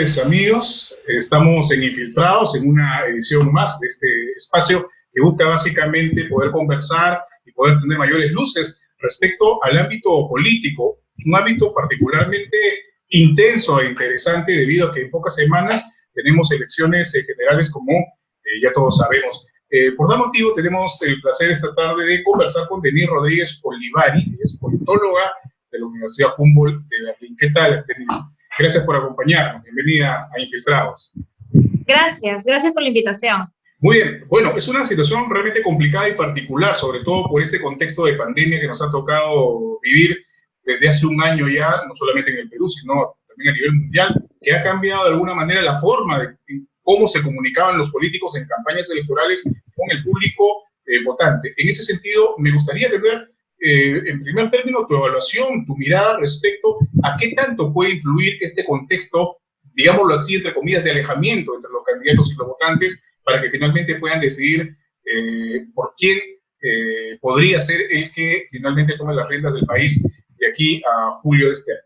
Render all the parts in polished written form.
noches, amigos. Estamos en Infiltrados, en una edición más de este espacio que busca básicamente poder conversar y poder tener mayores luces respecto al ámbito político, un ámbito particularmente intenso e interesante debido a que en pocas semanas tenemos elecciones generales como ya todos sabemos. Por tal motivo tenemos el placer esta tarde de conversar con Denise Rodríguez Olivari, que es politóloga de la Universidad Humboldt de Berlín. ¿Qué tal, Denise? Gracias por acompañarnos. Bienvenida a Infiltrados. Gracias por la invitación. Muy bien. Bueno, es una situación realmente complicada y particular, sobre todo por este contexto de pandemia que nos ha tocado vivir desde hace un año ya, no solamente en el Perú, sino también a nivel mundial, que ha cambiado de alguna manera la forma de cómo se comunicaban los políticos en campañas electorales con el público votante. En ese sentido, me gustaría tener en primer término, tu evaluación, tu mirada respecto a qué tanto puede influir este contexto, digámoslo así, entre comillas, de alejamiento entre los candidatos y los votantes para que finalmente puedan decidir por quién podría ser el que finalmente tome las riendas del país de aquí a julio de este año.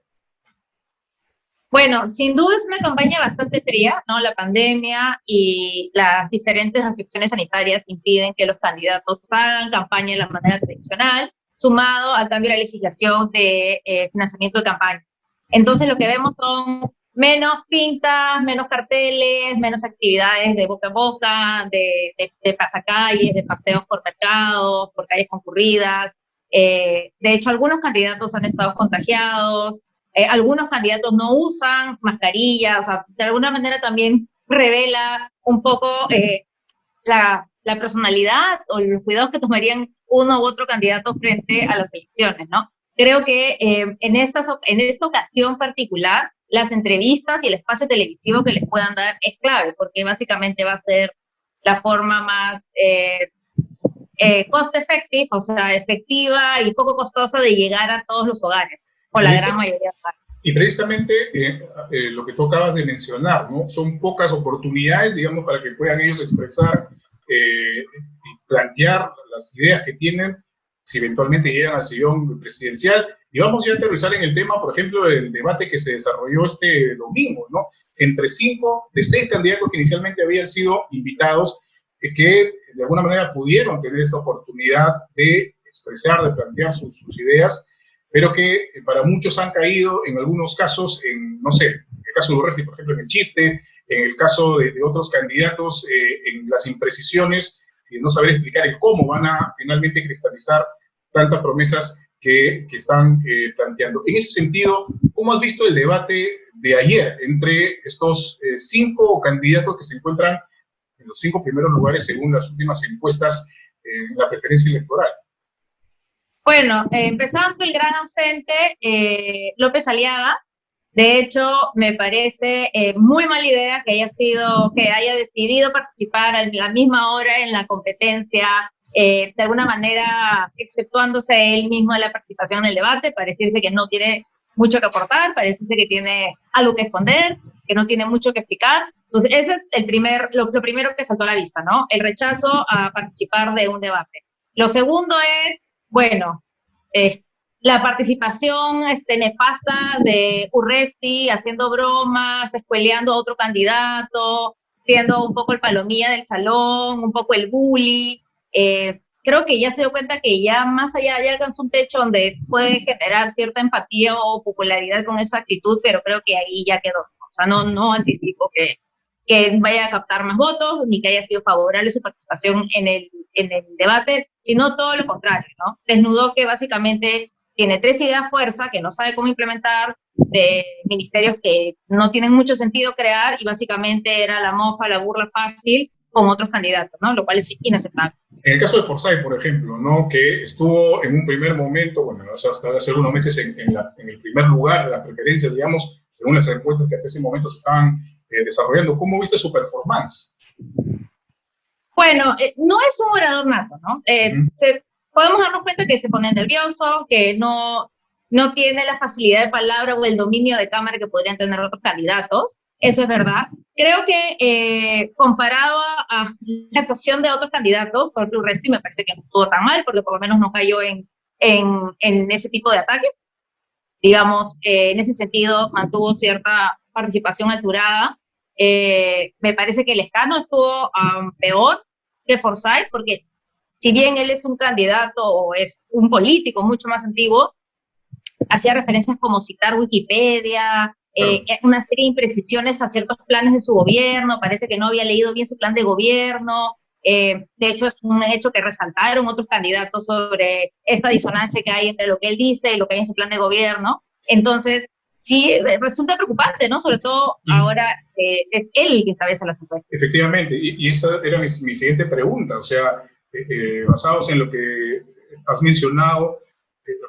Bueno, sin duda es una campaña bastante fría, ¿no? La pandemia y las diferentes restricciones sanitarias impiden que los candidatos hagan campaña de la manera tradicional, sumado al cambio de la legislación de financiamiento de campañas. Entonces lo que vemos son menos pintas, menos carteles, menos actividades de boca a boca, de pasacalles, de paseos por mercados, por calles concurridas. De hecho, algunos candidatos han estado contagiados, algunos candidatos no usan mascarilla, o sea, de alguna manera también revela un poco la personalidad o los cuidados que tomarían uno u otro candidato frente a las elecciones, ¿no? Creo que en esta ocasión particular, las entrevistas y el espacio televisivo que les puedan dar es clave, porque básicamente va a ser la forma más cost effective, o sea, efectiva y poco costosa de llegar a todos los hogares, o la gran mayoría de hogares. Y precisamente lo que tú acabas de mencionar, ¿no? Son pocas oportunidades, digamos, para que puedan ellos expresar y plantear las ideas que tienen si eventualmente llegan al sillón presidencial. Y vamos ya a aterrizar en el tema, por ejemplo, del debate que se desarrolló este domingo, ¿no? Entre 6 candidatos que inicialmente habían sido invitados, que de alguna manera pudieron tener esta oportunidad de expresar, de plantear sus ideas, pero que para muchos han caído en algunos casos, no sé, en el caso de Urresti, por ejemplo, en el chiste, en el caso de otros candidatos, en las imprecisiones, y no saber explicar el cómo van a finalmente cristalizar tantas promesas que están planteando. En ese sentido, ¿cómo has visto el debate de ayer entre estos 5 candidatos que se encuentran en los 5 primeros lugares según las últimas encuestas en la preferencia electoral? Bueno, empezando el gran ausente, López Aliaga. De hecho, me parece muy mala idea que haya decidido participar a la misma hora en la competencia, de alguna manera exceptuándose él mismo de la participación en el debate. Pareciese que no tiene mucho que aportar, pareciese que tiene algo que esconder, que no tiene mucho que explicar. Entonces, ese es lo primero que saltó a la vista, ¿no? El rechazo a participar de un debate. Lo segundo es, bueno, la participación nefasta de Urresti haciendo bromas, escueleando a otro candidato, siendo un poco el palomilla del salón, un poco el bully. Creo que ya se dio cuenta que ya más allá, ya alcanzó un techo donde puede generar cierta empatía o popularidad con esa actitud, pero creo que ahí ya quedó. O sea, no anticipo que vaya a captar más votos, ni que haya sido favorable su participación en el debate, sino todo lo contrario, ¿no? Desnudó que básicamente tiene 3 ideas fuerza que no sabe cómo implementar, de ministerios que no tienen mucho sentido crear, y básicamente era la mofa, la burla fácil con otros candidatos, ¿no? Lo cual es inaceptable. En el caso de Forsyth, por ejemplo, ¿no? Que estuvo en un primer momento, bueno, hasta hace unos meses en el primer lugar de las preferencias, digamos, según las encuestas que hasta ese momento se estaban desarrollando. ¿Cómo viste su performance? Bueno, no es un orador nato, ¿no? Podemos darnos cuenta que se pone nervioso, que no tiene la facilidad de palabra o el dominio de cámara que podrían tener otros candidatos. Eso es verdad. Creo que comparado a la actuación de otros candidatos, por Urresti me parece que no estuvo tan mal, porque por lo menos no cayó en ese tipo de ataques. Digamos, en ese sentido mantuvo cierta participación alturada. Me parece que Lescano estuvo peor que Forsyth, porque si bien él es un candidato o es un político mucho más antiguo, hacía referencias como citar Wikipedia, una serie de imprecisiones a ciertos planes de su gobierno, parece que no había leído bien su plan de gobierno. De hecho, es un hecho que resaltaron otros candidatos sobre esta disonancia que hay entre lo que él dice y lo que hay en su plan de gobierno. Entonces, sí, resulta preocupante, ¿no? Sobre todo ahora es él el que encabeza las encuestas. Efectivamente, y esa era mi siguiente pregunta, o sea, basados en lo que has mencionado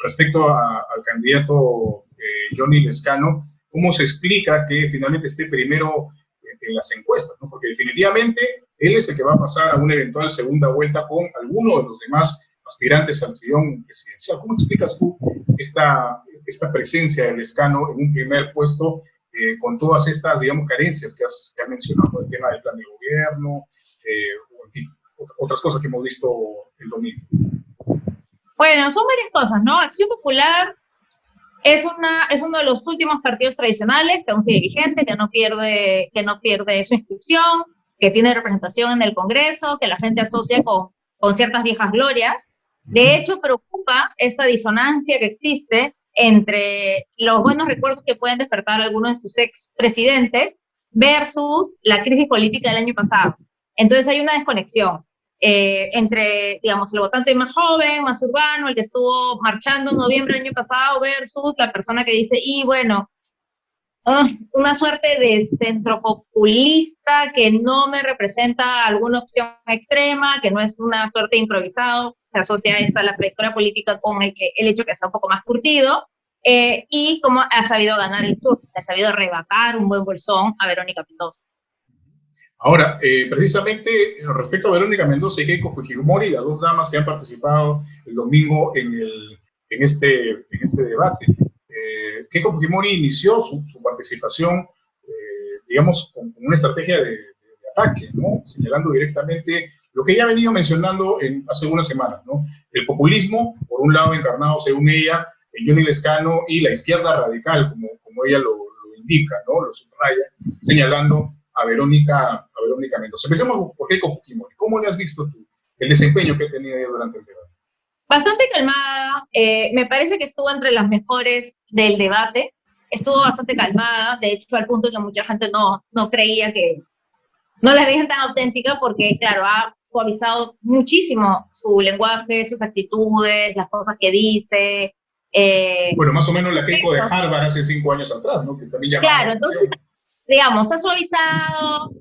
respecto al candidato Johnny Lescano, ¿cómo se explica que finalmente esté primero en las encuestas, ¿no? Porque definitivamente él es el que va a pasar a una eventual segunda vuelta con alguno de los demás aspirantes al sillón presidencial. ¿Cómo explicas tú esta presencia de Lescano en un primer puesto con todas estas, digamos, carencias que has mencionado, el tema del plan de gobierno, o en fin, otras cosas que hemos visto el domingo? Bueno, son varias cosas, ¿no? Acción Popular es uno de los últimos partidos tradicionales que aún sigue vigente, que no pierde su inscripción, que tiene representación en el Congreso, que la gente asocia con ciertas viejas glorias. De hecho, preocupa esta disonancia que existe entre los buenos recuerdos que pueden despertar algunos de sus expresidentes versus la crisis política del año pasado. Entonces hay una desconexión entre, digamos, el votante más joven, más urbano, el que estuvo marchando en noviembre del año pasado versus la persona que dice, y bueno, una suerte de centropopulista que no me representa alguna opción extrema, que no es una suerte de improvisado, se asocia esta la trayectoria política con el hecho que sea un poco más curtido, y cómo ha sabido ganar el sur, ha sabido arrebatar un buen bolsón a Verónica Mendoza. Ahora, precisamente respecto a Verónica Mendoza y Keiko Fujimori, las dos damas que han participado el domingo en este debate, Keiko Fujimori inició su participación, digamos, con una estrategia de ataque, ¿no? Señalando directamente lo que ella ha venido mencionando hace unas semanas, ¿no? El populismo, por un lado encarnado, según ella, en Johnny Lescano, y la izquierda radical, como ella lo indica, ¿no? Lo subraya, señalando a Verónica Mendoza. Empecemos por Keiko Fujimori. ¿Cómo le has visto tú el desempeño que ha tenido durante el debate? Bastante calmada, me parece que estuvo entre las mejores del debate, estuvo bastante calmada, de hecho al punto que mucha gente no creía que, no la veían tan auténtica porque, claro, ha suavizado muchísimo su lenguaje, sus actitudes, las cosas que dice. Bueno, más o menos la Keiko de Harvard hace 5 años atrás, ¿no? Que también llamaba la atención. Entonces, digamos, ha suavizado,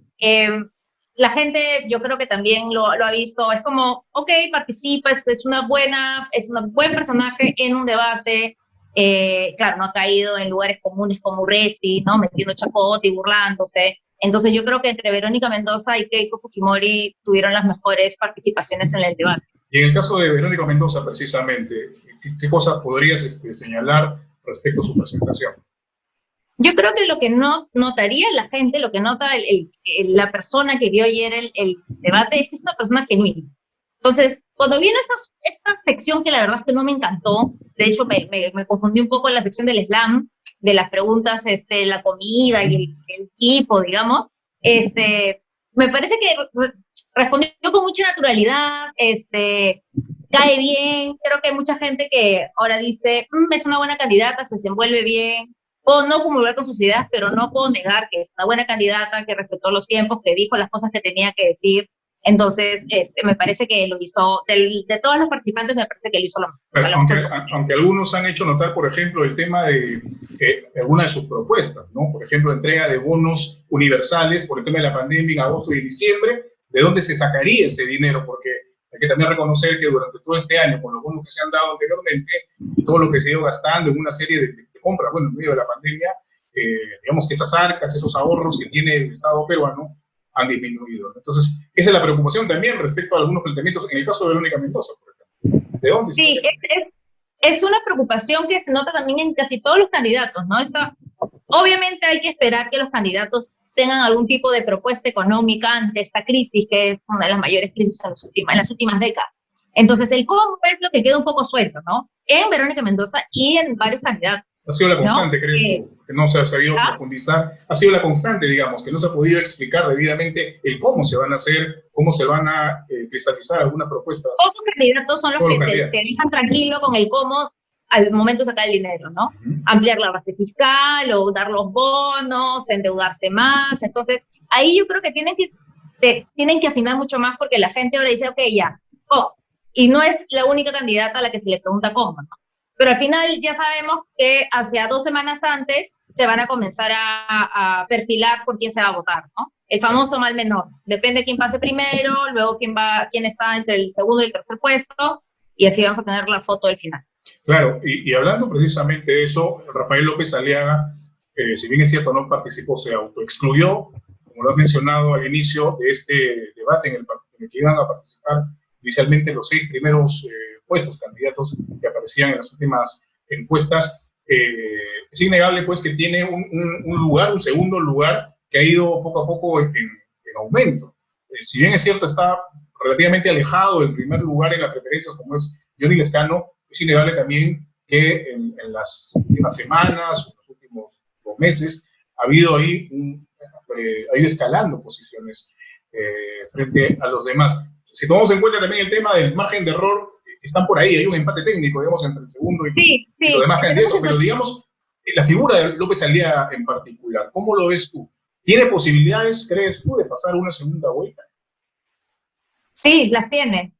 la gente yo creo que también lo ha visto, es como, ok, participa, es un buen personaje en un debate, claro, no ha caído en lugares comunes como Urresti, ¿no? Metiendo chacote y burlándose. Entonces yo creo que entre Verónica Mendoza y Keiko Fujimori tuvieron las mejores participaciones en el debate. Y en el caso de Verónica Mendoza, precisamente, ¿qué cosas podrías señalar respecto a su presentación? Yo creo que lo que no notaría la gente, lo que nota la persona que vio ayer el debate, es que es una persona genuina. Entonces, cuando vino esta sección que la verdad es que no me encantó, de hecho me confundí un poco en la sección del slam, de las preguntas, la comida y el tipo, digamos, me parece que respondió con mucha naturalidad, cae bien, creo que hay mucha gente que ahora dice, es una buena candidata, se desenvuelve bien. Puedo no comulgar con sus ideas, pero no puedo negar que es una buena candidata, que respetó los tiempos, que dijo las cosas que tenía que decir. Entonces, me parece que lo hizo, de todos los participantes, me parece que lo hizo lo mejor. Aunque algunos han hecho notar, por ejemplo, el tema de algunas de sus propuestas, ¿no? Por ejemplo, entrega de bonos universales por el tema de la pandemia en agosto y diciembre. ¿De dónde se sacaría ese dinero? Porque hay que también reconocer que durante todo este año, con los bonos que se han dado anteriormente, y todo lo que se ha ido gastando en una serie de compras, bueno, en medio de la pandemia, digamos que esas arcas, esos ahorros que tiene el Estado peruano han disminuido. Entonces, esa es la preocupación también respecto a algunos planteamientos, en el caso de Verónica Mendoza, por ejemplo. ¿De dónde? Sí, es una preocupación que se nota también en casi todos los candidatos, ¿no? Obviamente hay que esperar que los candidatos tengan algún tipo de propuesta económica ante esta crisis, que es una de las mayores crisis en las últimas décadas. Entonces, el cómo es lo que queda un poco suelto, ¿no? En Verónica Mendoza y en varios candidatos. Ha sido la constante, ¿no? ¿crees tú? Que no se ha sabido profundizar. Ha sido la constante, digamos, que no se ha podido explicar debidamente el cómo se van a hacer, cómo se van a cristalizar algunas propuestas. Pocos candidatos son los que te dejan tranquilo con el cómo al momento de sacar el dinero, ¿no? Ampliar la base fiscal o dar los bonos, endeudarse más. Entonces, ahí yo creo que tienen que afinar mucho más porque la gente ahora dice, ok, ya, y no es la única candidata a la que se le pregunta cómo, ¿no? Pero al final ya sabemos que hacia 2 semanas antes se van a comenzar a perfilar por quién se va a votar, ¿no? El famoso mal menor. Depende quién pase primero, luego quién está entre el segundo y el tercer puesto, y así vamos a tener la foto del final. Claro, y hablando precisamente de eso, Rafael López Aliaga, si bien es cierto, no participó, se autoexcluyó, como lo has mencionado al inicio de este debate en el que iban a participar inicialmente los 6 primeros puestos, candidatos que aparecían en las últimas encuestas. Es innegable, pues, que tiene un segundo lugar, que ha ido poco a poco en aumento. Si bien es cierto, está relativamente alejado del primer lugar en las preferencias, como es Johnny Lescano, es innegable también que en las últimas semanas, en los últimos 2 meses, ha habido ahí ha ido escalando posiciones frente a los demás. Si tomamos en cuenta también el tema del margen de error, están por ahí, hay un empate técnico, digamos, entre el segundo y los demás candidatos, pero digamos, la figura de López Aliaga en particular, ¿cómo lo ves tú? ¿Tiene posibilidades, crees tú, de pasar una segunda vuelta? Sí, las tiene,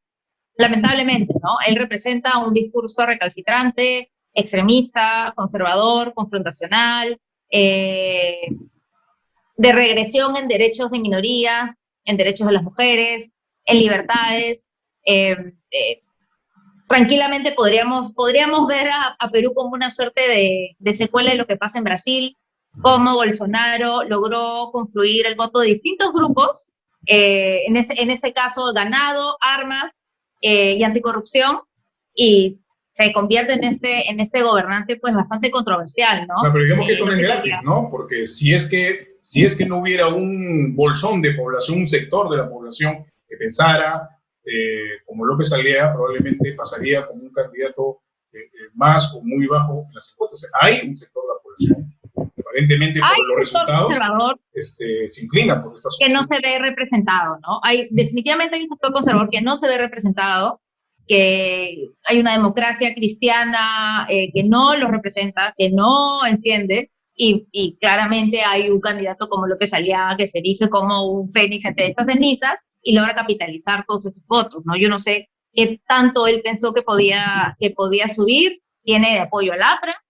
lamentablemente, ¿no? Él representa un discurso recalcitrante, extremista, conservador, confrontacional, de regresión en derechos de minorías, en derechos de las mujeres, en libertades. Tranquilamente podríamos ver a Perú como una suerte de secuela de lo que pasa en Brasil, cómo Bolsonaro logró confluir el voto de distintos grupos, en ese caso ganado, armas y anticorrupción, y se convierte en este gobernante pues bastante controversial, ¿no? No, pero digamos que esto no es gratis, ¿no? Porque si es que no hubiera un bolsón de población, un sector de la población que pensara como López Aliaga, probablemente pasaría como un candidato más o muy bajo en las encuestas. O sea, hay un sector de la población, aparentemente por los resultados, se inclina por esas que no se ve representado, ¿no? Definitivamente hay un sector conservador que no se ve representado, que hay una democracia cristiana que no los representa, que no entiende, y claramente hay un candidato como López Aliaga que se erige como un fénix entre estas cenizas y logra capitalizar todos estos votos, ¿no? Yo no sé qué tanto él pensó que podía subir, tiene de apoyo al APRA,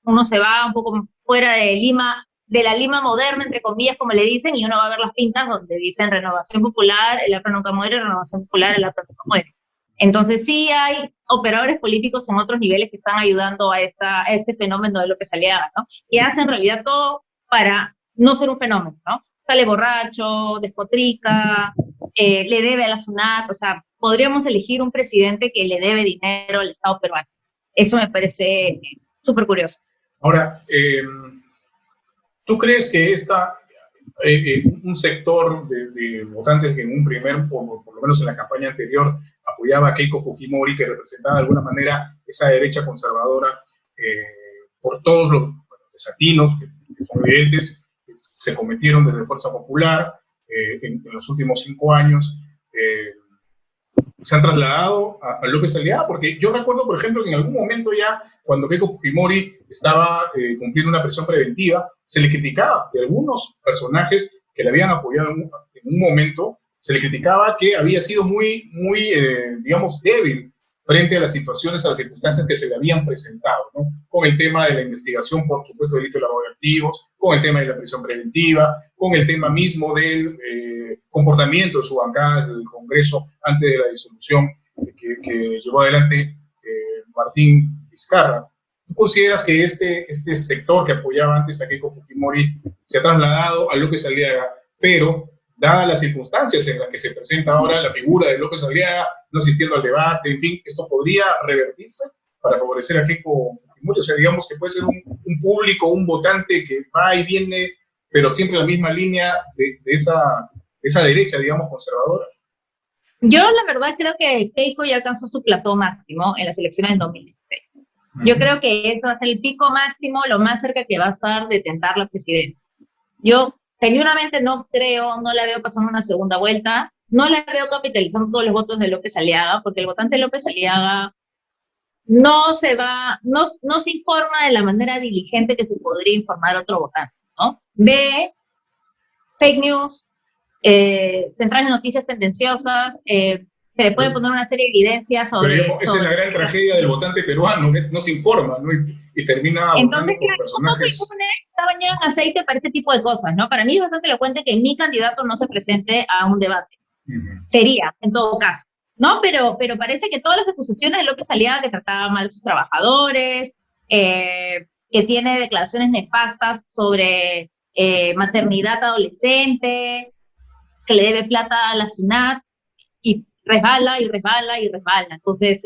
uno se va un poco fuera de Lima, de la Lima moderna, entre comillas, como le dicen, y uno va a ver las pintas donde dicen Renovación Popular, el APRA nunca muere, Renovación Popular, el APRA nunca muere. Entonces sí hay operadores políticos en otros niveles que están ayudando a este fenómeno de López Aliaga, ¿no? Que hace en realidad todo para no ser un fenómeno, ¿no? Sale borracho, despotrica, le debe a la SUNAT, o sea, podríamos elegir un presidente que le debe dinero al Estado peruano. Eso me parece súper curioso. Ahora, ¿tú crees que un sector de votantes que en un por lo menos en la campaña anterior, apoyaba a Keiko Fujimori, que representaba de alguna manera esa derecha conservadora, por todos los desatinos que son evidentes, se cometieron desde Fuerza Popular en los últimos 5 años, se han trasladado a López Aliaga? Porque yo recuerdo, por ejemplo, que en algún momento ya, cuando Keiko Fujimori estaba cumpliendo una prisión preventiva, se le criticaba de algunos personajes que le habían apoyado en un momento, se le criticaba que había sido muy, digamos, débil frente a las situaciones, a las circunstancias que se le habían presentado, ¿no? Con el tema de la investigación por supuesto delito de lavado de activos, con el tema de la prisión preventiva, con el tema mismo del comportamiento de su bancada desde el Congreso antes de la disolución que llevó adelante Martín Vizcarra. ¿Tú consideras que este sector que apoyaba antes a Keiko Fujimori se ha trasladado a López Aliaga, pero dadas las circunstancias en las que se presenta ahora la figura de López Aliaga, no asistiendo al debate, en fin, esto podría revertirse para favorecer a Keiko Fujimori? O sea, digamos que puede ser un público, un votante que va y viene, pero siempre en la misma línea de esa derecha, digamos, conservadora. Yo la verdad creo que Keiko ya alcanzó su plató máximo en las elecciones del 2016. Yo creo que eso va a ser el pico máximo, lo más cerca que va a estar de tentar la presidencia. Yo genuinamente no creo, no la veo pasando una segunda vuelta, no la veo capitalizando todos los votos de López Aliaga, porque el votante de López Aliaga no se informa de la manera diligente que se podría informar otro votante, ¿no? Ve fake news, centrar en noticias tendenciosas, se le puede poner una serie de evidencias Pero sobre... esa es la gran tragedia del votante peruano, no se informa, ¿no? Y termina Entonces, votando por un poco el personajes. pone está bañado en aceite para este tipo de cosas, ¿no? Para mí es bastante elocuente que mi candidato no se presente a un debate. Sería, en todo caso, ¿no? Pero parece que todas las acusaciones de López Aliaga, que trataba mal a sus trabajadores, que tiene declaraciones nefastas sobre maternidad adolescente, que le debe plata a la SUNAT, y resbala y resbala y resbala. Entonces,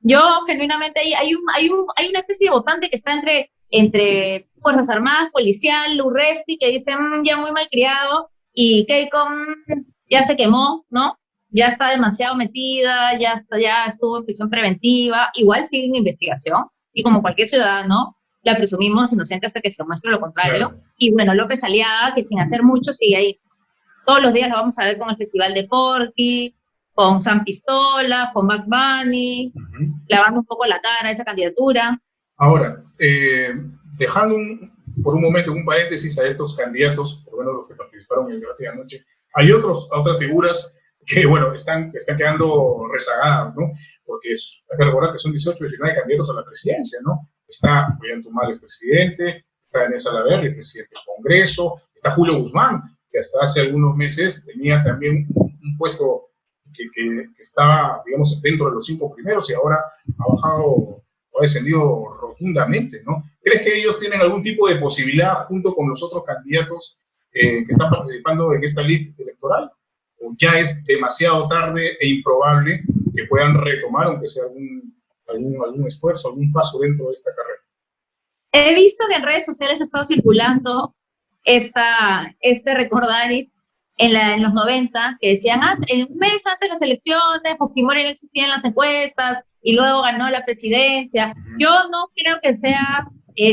yo genuinamente hay una especie de votante que está entre Fuerzas Armadas, policial, Urresti, que dice ya muy mal criado, y Keiko ya se quemó, ¿no? Ya está demasiado metida, ya estuvo en prisión preventiva, igual sigue en investigación, y como cualquier ciudadano, la presumimos inocente hasta que se muestre lo contrario. Claro. Y bueno, López Aliaga, que sin hacer mucho sigue ahí. Todos los días lo vamos a ver con el Festival de Porky, con Sam Pistola, con Bugs Bunny, lavando un poco la cara a esa candidatura. Ahora, dejando por un momento un paréntesis a estos candidatos, por lo menos los que participaron en el debate de anoche, hay otras figuras que, bueno, están quedando rezagadas, ¿no? Porque hay que recordar que son 18 o 19 candidatos a la presidencia, ¿no? Está Julián Tumales, presidente, está Inés Salaverry, presidente del Congreso, está Julio Guzmán, que hasta hace algunos meses tenía también un puesto que estaba, digamos, dentro de los 5 primeros y ahora ha bajado o ha descendido rotundamente, ¿no? ¿Crees que ellos tienen algún tipo de posibilidad junto con los otros candidatos que están participando en esta lid electoral? ¿O ya es demasiado tarde e improbable que puedan retomar, aunque sea algún esfuerzo, algún paso dentro de esta carrera? He visto que en redes sociales ha estado circulando este recordaris en los 90, que decían, un mes antes de las elecciones, Fujimori no existía en las encuestas, y luego ganó la presidencia. Yo no creo que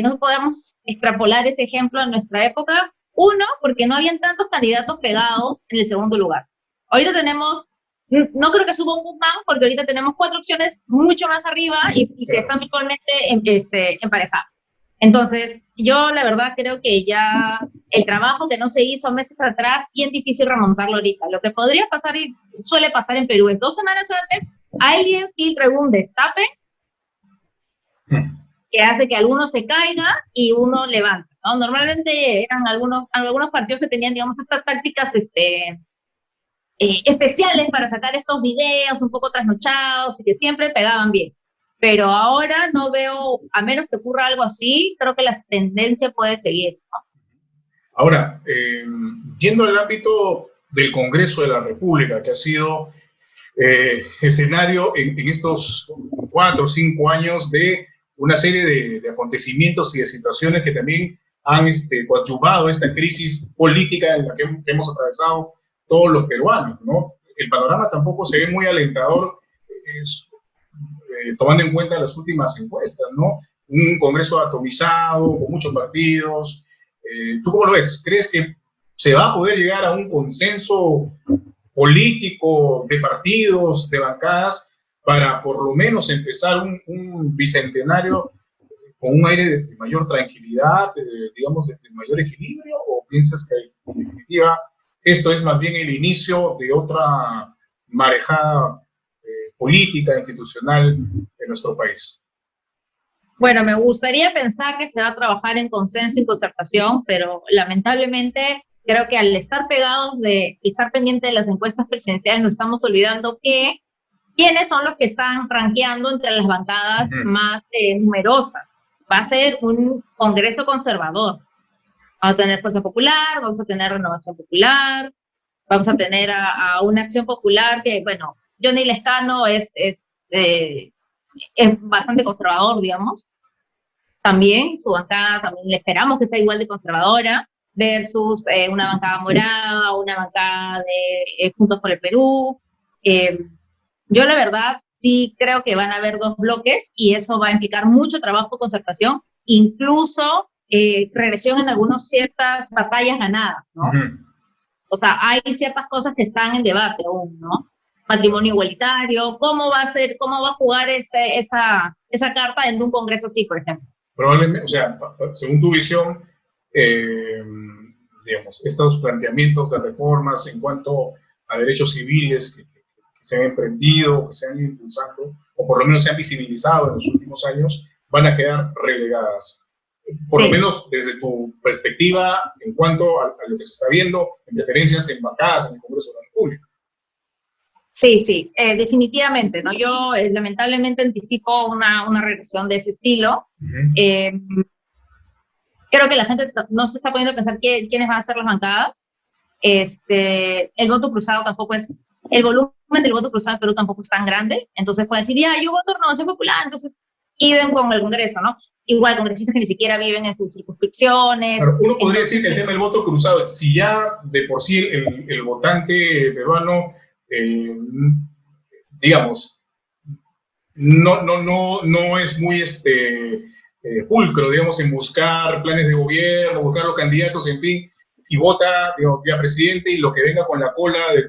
no podamos extrapolar ese ejemplo a nuestra época. Uno, porque no habían tantos candidatos pegados en el segundo lugar. Ahorita tenemos, no creo que suba un Guzmán, porque ahorita tenemos 4 opciones mucho más arriba y que están virtualmente emparejadas. Entonces, yo la verdad creo que ya el trabajo que no se hizo meses atrás, bien difícil remontarlo ahorita. Lo que podría pasar y suele pasar en Perú, en 2 semanas antes, alguien filtra algún destape que hace que alguno se caiga y uno levanta, ¿no? Normalmente eran algunos partidos que tenían, digamos, estas tácticas especiales para sacar estos videos un poco trasnochados y que siempre pegaban bien. Pero ahora no veo, a menos que ocurra algo así, creo que la tendencia puede seguir, ¿no? Ahora, yendo al ámbito del Congreso de la República, que ha sido escenario en estos 4 o 5 años de una serie de acontecimientos y de situaciones que también han coadyuvado esta crisis política en la que hemos atravesado todos los peruanos, ¿no? El panorama tampoco se ve muy alentador, tomando en cuenta las últimas encuestas, ¿no? Un Congreso atomizado, con muchos partidos. ¿Tú cómo lo ves? ¿Crees que se va a poder llegar a un consenso político de partidos, de bancadas, para por lo menos empezar un bicentenario con un aire de mayor tranquilidad, digamos, de mayor equilibrio? ¿O piensas que en definitiva esto es más bien el inicio de otra marejada política, institucional en nuestro país? Bueno, me gustaría pensar que se va a trabajar en consenso y concertación, pero lamentablemente creo que al estar pegados y estar pendientes de las encuestas presidenciales nos estamos olvidando que quiénes son los que están rankeando entre las bancadas más numerosas. Va a ser un Congreso conservador. Vamos a tener Fuerza Popular, vamos a tener Renovación Popular, vamos a tener a una Acción Popular que, bueno, Johnny Lescano es bastante conservador, digamos. También su bancada, también le esperamos que sea igual de conservadora, versus una bancada morada, una bancada de Juntos por el Perú, Yo la verdad sí creo que van a haber dos bloques y eso va a implicar mucho trabajo, concertación, incluso regresión en algunas ciertas batallas ganadas, ¿no? Ujú. O sea, hay ciertas cosas que están en debate aún, ¿no? Matrimonio igualitario, ¿cómo va a ser, cómo va a jugar esa carta en un congreso así, por ejemplo? Probablemente, o sea, según tu visión, eh, digamos, estos planteamientos de reformas en cuanto a derechos civiles que se han emprendido, que se han ido impulsando, o por lo menos se han visibilizado en los últimos años, van a quedar relegadas. Por lo Sí. menos desde tu perspectiva en cuanto a lo que se está viendo en preferencias en bancadas en el Congreso de la República. Sí, sí, definitivamente, ¿no? Yo lamentablemente anticipo una regresión de ese estilo. Uh -huh. Creo que la gente no se está poniendo a pensar quiénes van a ser las bancadas. El voto cruzado tampoco es, el volumen del voto cruzado en Perú tampoco es tan grande, entonces puede decir, ya, yo voto Renovación Popular, entonces, idem con el Congreso, ¿no? Igual, congresistas que ni siquiera viven en sus circunscripciones. Claro, uno podría decir que el tema del voto cruzado, si ya de por sí el votante peruano, digamos, no es muy pulcro, digamos, en buscar planes de gobierno, buscar los candidatos, en fin, y vota, digamos, vía presidente, y lo que venga con la cola del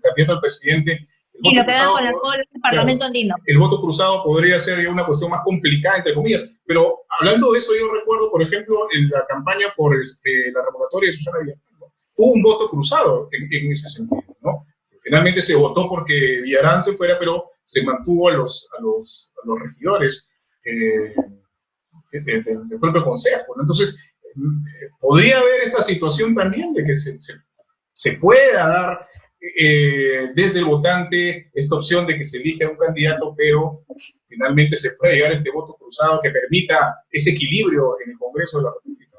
candidato al presidente. Y lo que venga con la cola del Parlamento andino. El voto cruzado podría ser una cuestión más complicada, entre comillas, pero hablando de eso, yo recuerdo, por ejemplo, en la campaña por la revocatoria de Susana Villarán, ¿no? Hubo un voto cruzado en ese sentido, ¿no? Finalmente se votó porque Villarán se fuera, pero se mantuvo a los regidores del propio consejo, ¿no? Entonces, podría haber esta situación también de que se pueda dar desde el votante esta opción de que se elija un candidato, pero finalmente se puede llegar a este voto cruzado que permita ese equilibrio en el Congreso de la República.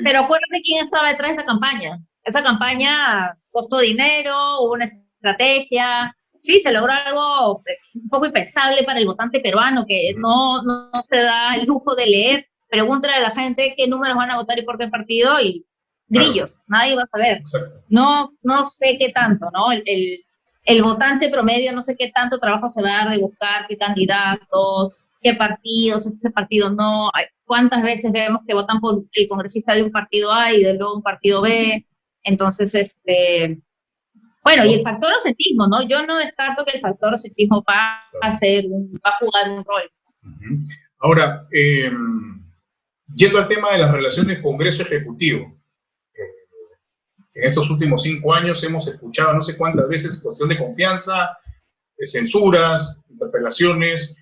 Pero acuérdate quién estaba detrás de esa campaña. Esa campaña costó dinero, hubo una estrategia. Sí, se logró algo un poco impensable para el votante peruano, que no se da el lujo de leer. Pregúntale a la gente qué números van a votar y por qué partido, y grillos, claro. Nadie va a saber. Exacto. No sé qué tanto, ¿no? El votante promedio no sé qué tanto trabajo se va a dar de buscar qué candidatos, qué partidos, este partido no. ¿Cuántas veces vemos que votan por el congresista de un partido A y de luego un partido B? Entonces, bueno, y el factor ausentismo, ¿no? Yo no descarto que el factor ausentismo va a jugar un rol. Ahora, yendo al tema de las relaciones Congreso-Ejecutivo, en estos últimos 5 años hemos escuchado no sé cuántas veces cuestión de confianza, censuras, interpelaciones,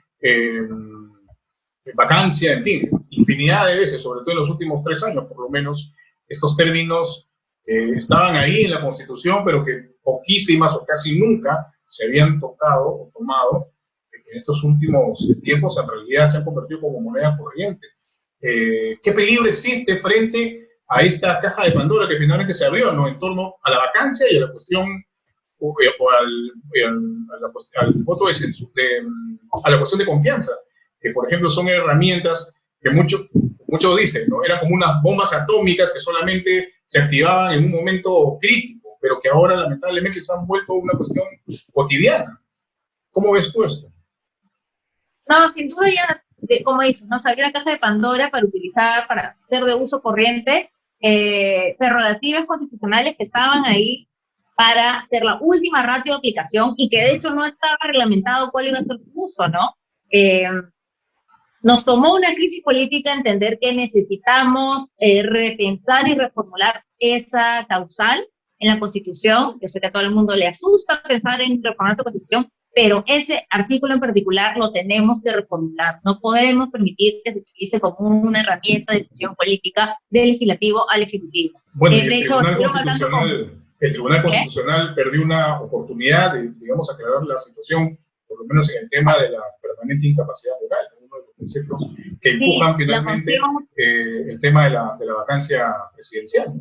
vacancia, en fin, infinidad de veces, sobre todo en los últimos 3 años, por lo menos, estos términos estaban ahí en la Constitución, pero que poquísimas o casi nunca se habían tocado o tomado. En estos últimos tiempos, en realidad, se han convertido como moneda corriente. ¿Qué peligro existe frente a esta caja de Pandora que finalmente se abrió, ¿no? En torno a la vacancia y a la cuestión, o al voto de censura, a la cuestión de confianza, que por ejemplo son herramientas que muchos dicen, ¿no? Eran como unas bombas atómicas que solamente se activaban en un momento crítico, pero que ahora lamentablemente se han vuelto una cuestión cotidiana. ¿Cómo ves tú esto? No, sin duda ya, como dices, ¿no? Se abrió una caja de Pandora para utilizar, para hacer de uso corriente prerrogativas constitucionales que estaban ahí para hacer la última ratio de aplicación y que de hecho no estaba reglamentado cuál iba a ser su uso, ¿no? Nos tomó una crisis política entender que necesitamos repensar y reformular esa causal en la Constitución. Yo sé que a todo el mundo le asusta pensar en reformar la Constitución, pero ese artículo en particular lo tenemos que reformular. No podemos permitir que se utilice como una herramienta de decisión política del legislativo al ejecutivo. Bueno, el Tribunal Constitucional perdió una oportunidad de, digamos, aclarar la situación, por lo menos en el tema de la permanente incapacidad moral, uno de los conceptos que empujan finalmente el tema de la vacancia presidencial.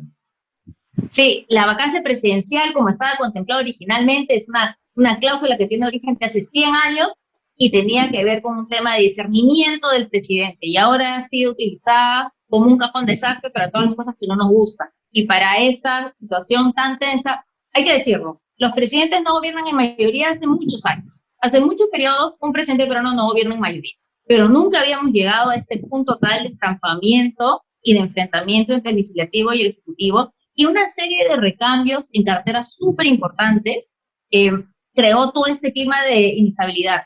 Sí, la vacancia presidencial, como estaba contemplada originalmente, es una cláusula que tiene origen de hace 100 años y tenía que ver con un tema de discernimiento del presidente, y ahora ha sido utilizada como un cajón de desastre para todas las cosas que no nos gustan. Y para esta situación tan tensa, hay que decirlo, los presidentes no gobiernan en mayoría hace muchos años. Hace muchos periodos un presidente peruano no gobierna en mayoría, pero nunca habíamos llegado a este punto tal de estrampamiento y de enfrentamiento entre el legislativo y el ejecutivo, y una serie de recambios en carteras súper importantes creó todo este clima de inestabilidad.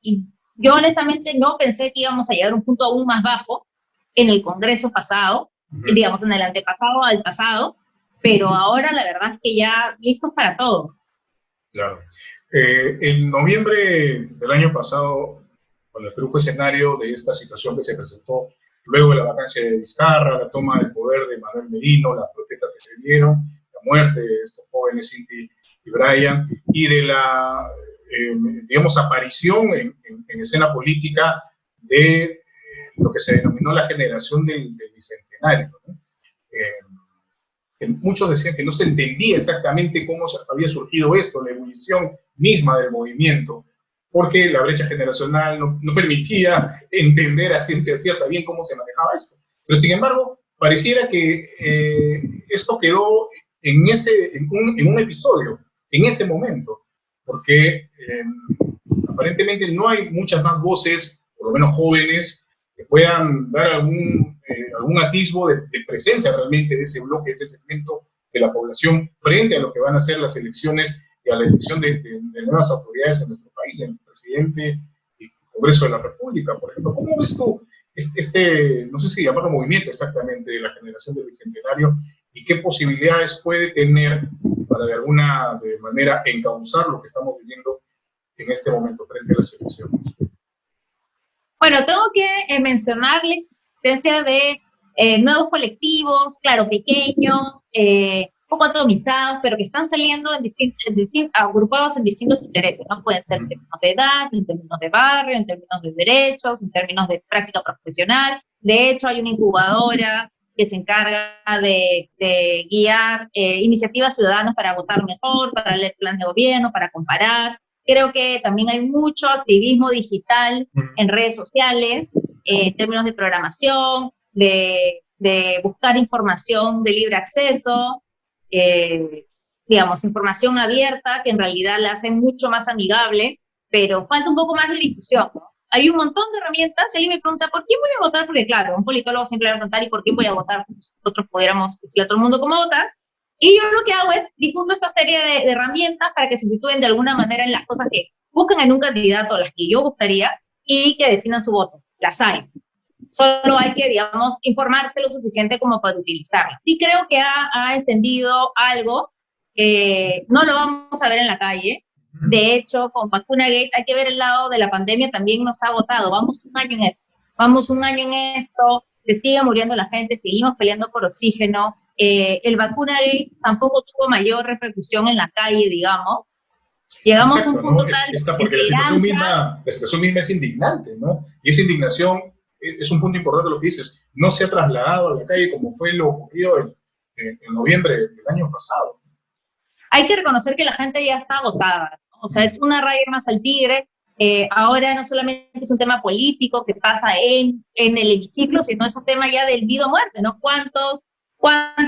Y yo honestamente no pensé que íbamos a llegar a un punto aún más bajo en el Congreso pasado, digamos en el antepasado al pasado, pero ahora la verdad es que ya listos para todo. Claro. En noviembre del año pasado, cuando el Perú fue escenario de esta situación que se presentó luego de la vacancia de Vizcarra, la toma del poder de Manuel Merino, las protestas que se dieron, la muerte de estos jóvenes Inti y Brian, y de la, digamos, aparición en escena política de lo que se denominó la generación del Bicentenario, ¿no? Muchos decían que no se entendía exactamente cómo había surgido esto, la ebullición misma del movimiento, porque la brecha generacional no permitía entender a ciencia cierta bien cómo se manejaba esto. Pero sin embargo, pareciera que esto quedó en un episodio, en ese momento, porque aparentemente no hay muchas más voces, por lo menos jóvenes, que puedan dar algún atisbo de presencia realmente de ese bloque, de ese segmento de la población frente a lo que van a ser las elecciones y a la elección de nuevas autoridades en nuestro país, el presidente y el Congreso de la República, por ejemplo. ¿Cómo ves tú no sé si llamarlo movimiento exactamente, de la generación del Bicentenario, y qué posibilidades puede tener para de alguna manera encauzar lo que estamos viviendo en este momento frente a las elecciones? Bueno, tengo que mencionar la existencia de nuevos colectivos, claro, pequeños, poco atomizados, pero que están saliendo agrupados en distintos intereses, ¿no? Pueden ser en términos de edad, en términos de barrio, en términos de derechos, en términos de práctica profesional. De hecho, hay una incubadora que se encarga de guiar iniciativas ciudadanas para votar mejor, para leer plan de gobierno, para comparar. Creo que también hay mucho activismo digital en redes sociales, en términos de programación, de buscar información de libre acceso, digamos, información abierta, que en realidad la hace mucho más amigable, pero falta un poco más de discusión, ¿no? Hay un montón de herramientas. Si alguien me pregunta, ¿por quién voy a votar? Porque claro, un politólogo siempre va a preguntar, ¿y por quién voy a votar? Pues nosotros pudiéramos decirle a todo el mundo cómo votar. Y yo lo que hago es difundo esta serie de herramientas para que se sitúen de alguna manera en las cosas que buscan en un candidato, las que yo buscaría, y que definan su voto. Las hay. Solo hay que, digamos, informarse lo suficiente como para utilizarlas. Sí creo que ha encendido algo, no lo vamos a ver en la calle. De hecho, con VacunaGate hay que ver el lado de la pandemia, también nos ha agotado. Vamos un año en esto, se sigue muriendo la gente, seguimos peleando por oxígeno. El VacunaGate tampoco tuvo mayor repercusión en la calle, digamos. Llegamos Exacto, a un punto ¿no? Porque la situación misma es indignante, ¿no? Y esa indignación es un punto importante de lo que dices. No se ha trasladado a la calle como fue lo ocurrido en noviembre del año pasado. Hay que reconocer que la gente ya está agotada, ¿no? O sea, es una raya más al tigre. Ahora no solamente es un tema político que pasa en el hemiciclo, sino es un tema ya del vida o muerte, ¿no? ¿Cuántos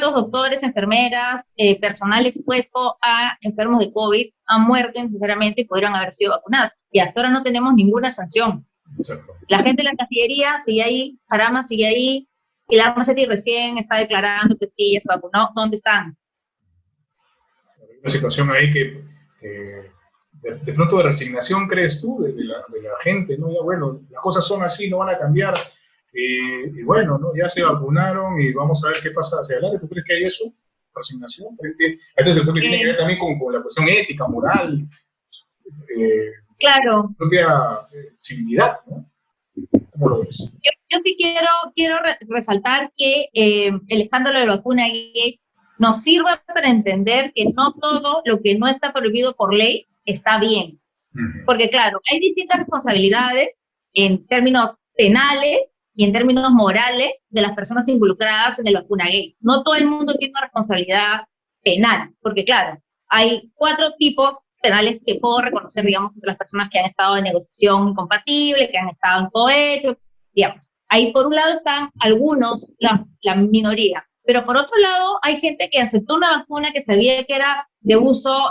doctores, enfermeras, personal expuesto a enfermos de COVID han muerto innecesariamente y pudieron haber sido vacunados? Y hasta ahora no tenemos ninguna sanción. Exacto. La gente de la Cancillería sigue ahí, Jarama sigue ahí, Pilar Macetti recién está declarando que sí, ya se vacunó. ¿Dónde están? Hay una situación ahí que de pronto de resignación, ¿crees tú, de la gente, ¿no? Ya bueno, las cosas son así, no van a cambiar. Y bueno, ¿no? Ya se vacunaron y vamos a ver qué pasa hacia adelante. ¿Tú crees que hay eso? ¿Resignación frente a esta situación que tiene que ver también con la cuestión ética, moral? Claro. Propia civilidad, ¿no? ¿Cómo lo ves? Yo sí quiero resaltar que el escándalo de la VacunaGate nos sirva para entender que no todo lo que no está prohibido por ley está bien. Porque claro, hay distintas responsabilidades en términos penales y en términos morales de las personas involucradas en el VacunaGate. No todo el mundo tiene una responsabilidad penal, porque claro, hay 4 tipos penales que puedo reconocer, digamos, entre las personas que han estado en negociación incompatible, que han estado en cohecho, digamos. Ahí por un lado están algunos, la minoría, pero por otro lado hay gente que aceptó una vacuna que sabía que era de uso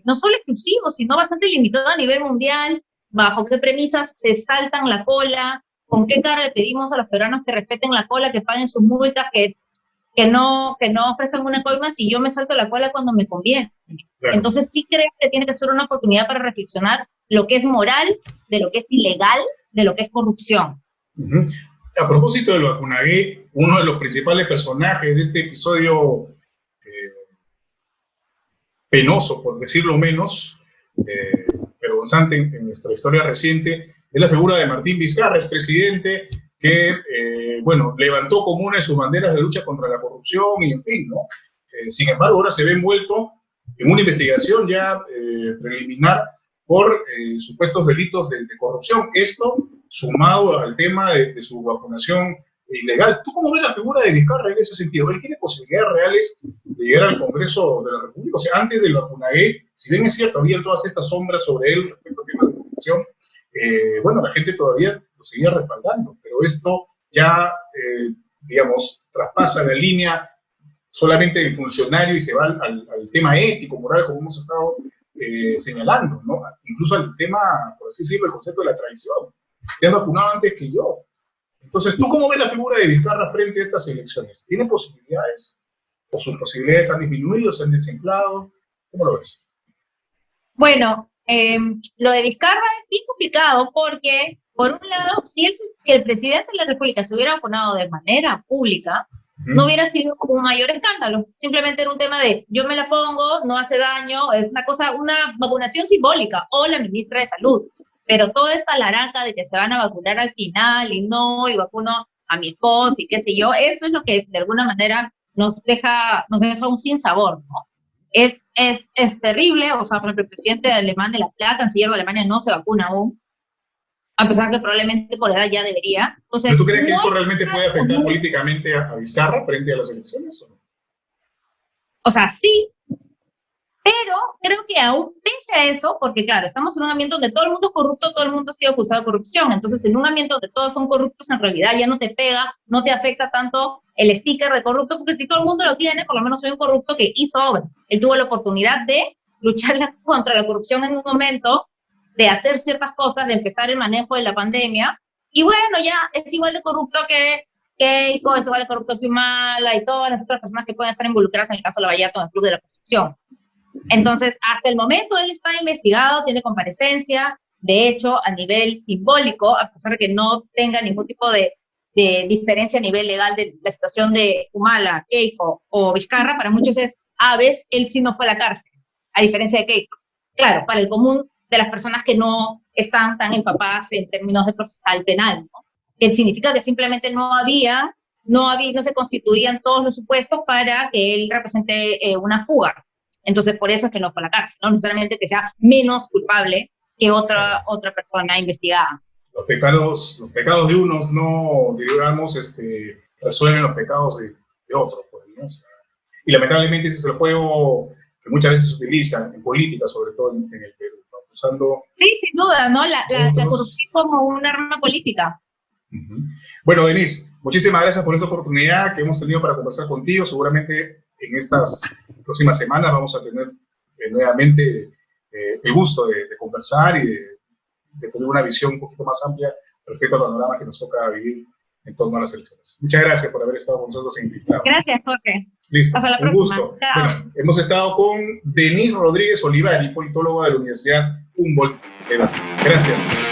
no solo exclusivo, sino bastante limitado a nivel mundial, bajo qué premisas se saltan la cola, con qué cara le pedimos a los peruanos que respeten la cola, que paguen sus multas, que no ofrezcan una coima si yo me salto la cola cuando me conviene. Claro. Entonces sí creo que tiene que ser una oportunidad para reflexionar lo que es moral, de lo que es ilegal, de lo que es corrupción. Uh-huh. A propósito del Vacunagate, uno de los principales personajes de este episodio penoso, por decirlo menos, vergonzante en nuestra historia reciente, es la figura de Martín Vizcarra, expresidente, que, levantó como una de sus banderas de lucha contra la corrupción y en fin, ¿no? Sin embargo, ahora se ve envuelto en una investigación ya preliminar por supuestos delitos de corrupción. Esto sumado al tema de su vacunación ilegal. ¿Tú cómo ves la figura de Vizcarra en ese sentido? ¿Él tiene posibilidades reales de llegar al Congreso de la República? O sea, antes del Vacunagate, si bien es cierto, había todas estas sombras sobre él respecto a temas de corrupción, la gente todavía lo seguía respaldando, pero esto ya, traspasa la línea solamente del funcionario y se va al tema ético, moral, como hemos estado señalando, ¿no? Incluso al tema, por así decirlo, el concepto de la traición. Te han vacunado antes que yo. Entonces, ¿tú cómo ves la figura de Vizcarra frente a estas elecciones? ¿Tiene posibilidades? ¿O sus posibilidades han disminuido, se han desinflado? ¿Cómo lo ves? Bueno, lo de Vizcarra es bien complicado porque, por un lado, si el presidente de la República se hubiera vacunado de manera pública, no hubiera sido como un mayor escándalo. Simplemente era un tema de yo me la pongo, no hace daño, es una vacunación simbólica, o la ministra de Salud. Pero toda esta laraca de que se van a vacunar al final y vacuno a mi esposa y qué sé yo, eso es lo que de alguna manera nos deja un sinsabor, ¿no? Es terrible, o sea, por ejemplo, el presidente alemán, la canciller de Alemania no se vacuna aún, a pesar que probablemente por edad ya debería. Entonces, ¿pero tú crees que esto realmente puede afectar políticamente a Vizcarra frente a las elecciones? ¿O no? O sea, sí, pero creo que aún pese a eso, porque claro, estamos en un ambiente donde todo el mundo es corrupto, todo el mundo ha sido acusado de corrupción, entonces en un ambiente donde todos son corruptos, en realidad ya no te pega, no te afecta tanto el sticker de corrupto, porque si todo el mundo lo tiene, por lo menos soy un corrupto que hizo obra. Él tuvo la oportunidad de luchar contra la corrupción en un momento, de hacer ciertas cosas, de empezar el manejo de la pandemia, y bueno, ya es igual de corrupto que Keiko, es igual de corrupto que Humala y todas las otras personas que pueden estar involucradas en el caso de Lavallato en el Club de la Construcción. Entonces, hasta el momento él está investigado, tiene comparecencia, de hecho, a nivel simbólico, a pesar de que no tenga ningún tipo de diferencia a nivel legal de la situación de Humala, Keiko o Vizcarra, para muchos es, ves, él sí no fue a la cárcel, a diferencia de Keiko. Claro, para el común de las personas que no están tan empapadas en términos de procesal penal, ¿no? Que significa que simplemente no se constituían todos los supuestos para que él represente una fuga. Entonces, por eso es que no fue a la cárcel, no necesariamente que sea menos culpable que otra persona investigada. Los pecados de unos no, digamos, resuelven los pecados de otros, pues, ¿no? O sea, y lamentablemente ese es el juego que muchas veces se utiliza en política, sobre todo en el Perú, ¿no? Usando... Sí, sin duda, ¿no? La corrupción como un arma política. Uh-huh. Bueno, Denise, muchísimas gracias por esta oportunidad que hemos tenido para conversar contigo. Seguramente en estas próximas semanas vamos a tener nuevamente el gusto de conversar y de tener una visión un poquito más amplia respecto al panorama que nos toca vivir en torno a las elecciones. Muchas gracias por haber estado con nosotros en Infiltrados. Gracias, Jorge. Listo, hasta la un próxima. gusto. Bueno, hemos estado con Denise Rodríguez Olivari, politóloga de la Universidad Humboldt. Gracias.